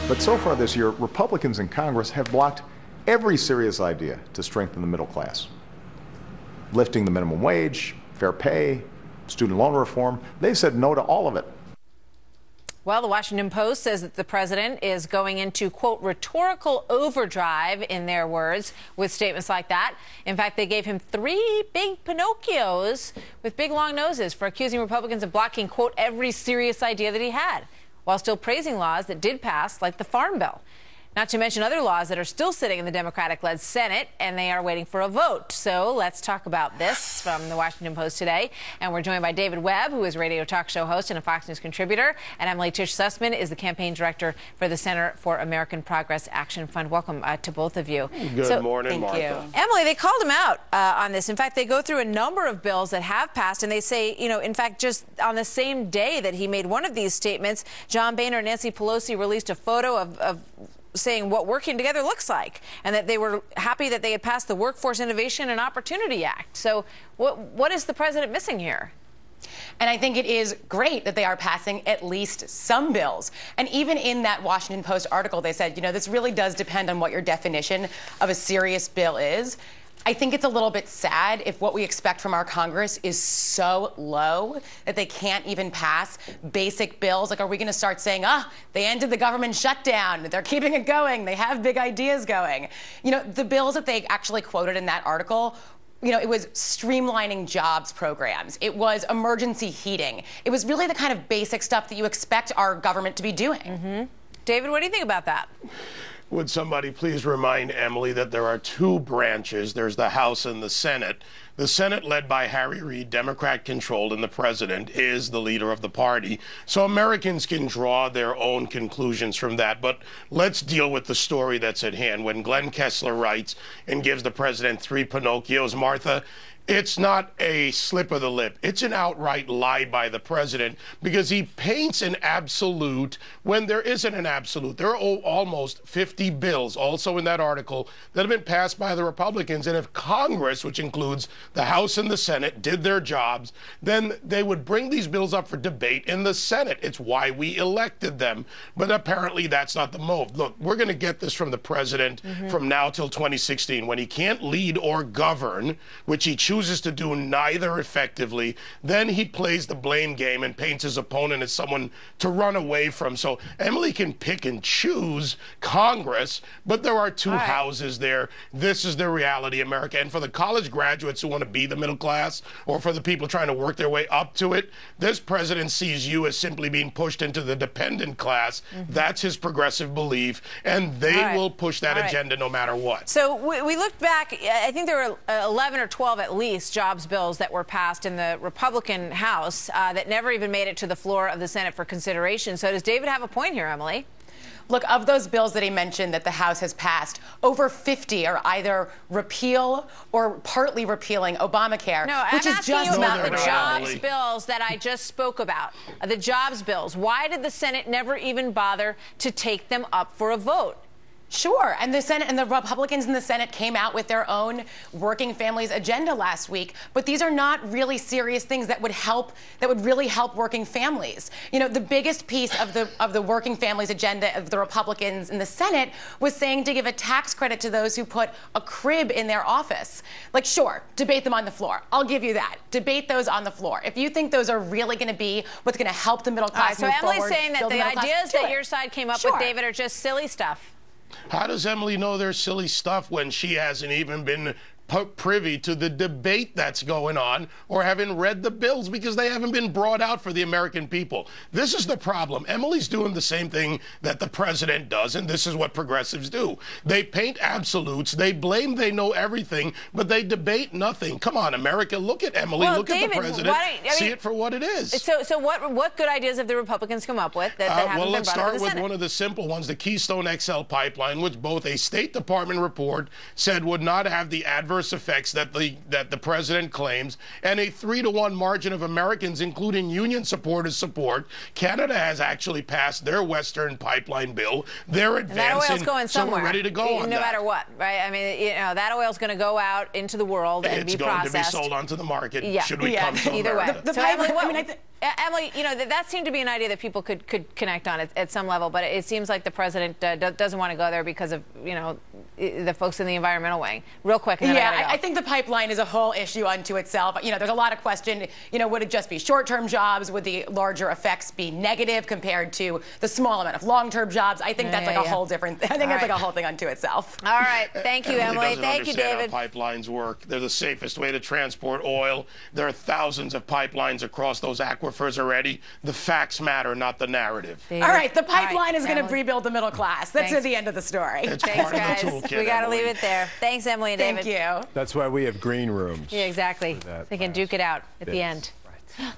But so far this year, Republicans in Congress have blocked every serious idea to strengthen the middle class. Lifting the minimum wage, fair pay, student loan reform, they've said no to all of it. Well, the Washington Post says that the president is going into, quote, rhetorical overdrive, in their words, with statements like that. In fact, they gave him 3 big Pinocchios with big long noses for accusing Republicans of blocking, quote, every serious idea that he had, while still praising laws that did pass, like the Farm Bill. Not to mention other laws that are still sitting in the Democratic-led Senate, and they are waiting for a vote. So let's talk about this from the Washington Post today. And we're joined by David Webb, who is a radio talk show host and a Fox News contributor. And Emily Tish Sussman is the campaign director for the Center for American Progress Action Fund. Welcome to both of you. Good morning, Martha. Emily, they called him out on this. In fact, they go through a number of bills that have passed, and they say, you know, in fact, just on the same day that he made one of these statements, John Boehner and Nancy Pelosi released a photo of saying what working together looks like, and that they were happy that they had passed the Workforce Innovation and Opportunity Act. So what is the president missing here? And I think it is great that they are passing at least some bills. And even in that Washington Post article, they said, you know, this really does depend on what your definition of a serious bill is. I think it's a little bit sad if what we expect from our Congress is so low that they can't even pass basic bills. Like, are we going to start saying, they ended the government shutdown, they're keeping it going, they have big ideas going? You know, the bills that they actually quoted in that article, you know, it was streamlining jobs programs. It was emergency heating. It was really the kind of basic stuff that you expect our government to be doing. Mm-hmm. David, what do you think about that? Would somebody please remind Emily that there are 2 branches. There's the House and the Senate. The Senate, led by Harry Reid, Democrat-controlled, and the president is the leader of the party. So Americans can draw their own conclusions from that. But let's deal with the story that's at hand. When Glenn Kessler writes and gives the president 3 Pinocchios, Martha, it's not a slip of the lip. It's an outright lie by the president, because he paints an absolute when there isn't an absolute. There are almost 50 bills also in that article that have been passed by the Republicans. And if Congress, which includes the House and the Senate, did their jobs, then they would bring these bills up for debate in the Senate. It's why we elected them. But apparently that's not the move. Look, we're going to get this from the president from now till 2016, when he can't lead or govern, which he chooses to do neither effectively. Then he plays the blame game and paints his opponent as someone to run away from. So Emily can pick and choose Congress, but there are 2 houses there. This is the reality, America. And for the college graduates who want to be the middle class, or for the people trying to work their way up to it, this president sees you as simply being pushed into the dependent class. That's his progressive belief, and they will push that agenda no matter what. So we looked back. I think there were 11 or 12 at least jobs bills that were passed in the Republican House that never even made it to the floor of the Senate for consideration. So does David have a point here, Emily? Look, of those bills that he mentioned that the House has passed, over 50 are either repeal or partly repealing Obamacare. No, which I'm is asking just you about the not jobs bills that I just spoke about. The jobs bills. Why did the Senate never even bother to take them up for a vote? Sure, and the Senate and the Republicans in the Senate came out with their own working families agenda last week, but these are not really serious things that would really help working families. You know, the biggest piece of the working families agenda of the Republicans in the Senate was saying to give a tax credit to those who put a crib in their office. Like, sure, debate them on the floor. I'll give you that. Debate those on the floor. If you think those are really going to be what's going to help the middle class move forward. So Emily's saying that the ideas that your side came up with, David, are just silly stuff. How does Emily know they're silly stuff when she hasn't even been privy to the debate that's going on, or haven't read the bills because they haven't been brought out for the American people? This is the problem. Emily's doing the same thing that the president does, and this is what progressives do. They paint absolutes, they blame, they know everything, but they debate nothing. Come on, America, look at Emily, look at the president, see it for what it is. So what good ideas have the Republicans come up with that haven't been brought Well, let's start with Senate? one of the simple ones, the Keystone XL pipeline, which both a State Department report said would not have the adverse effects that the president claims, and a 3-to-1 margin of Americans, including union supporters, support. Canada has actually passed their Western pipeline bill. They're advancing. And that oil's going somewhere. So we're ready to go on no matter what, right? I mean, you know, that oil's going to go out into the world and be processed. It's going to be sold onto the market. Should we come to either way. America. The pipeline, Emily, you know, that seemed to be an idea that people could connect on at some level, but it seems like the president doesn't want to go there because of, you know, the folks in the environmental wing. Real quick. And then yeah, I think the pipeline is a whole issue unto itself. You know, there's a lot of question, you know, would it just be short-term jobs? Would the larger effects be negative compared to the small amount of long-term jobs? I think that's like a whole different, I think that's like a whole thing unto itself. All right. Thank you, Emily. Thank you, David. How pipelines work. They're the safest way to transport oil. There are thousands of pipelines across those aquifers already. The facts matter, not the narrative. David. All right, the pipeline is going to rebuild the middle class. That's the end of the story. It's Thanks, part guys. of the toolkit, We got to Emily. leave it there. Thanks, Emily and David. Thank you. That's why we have green rooms. Yeah, exactly. They can duke it out at the end. Right.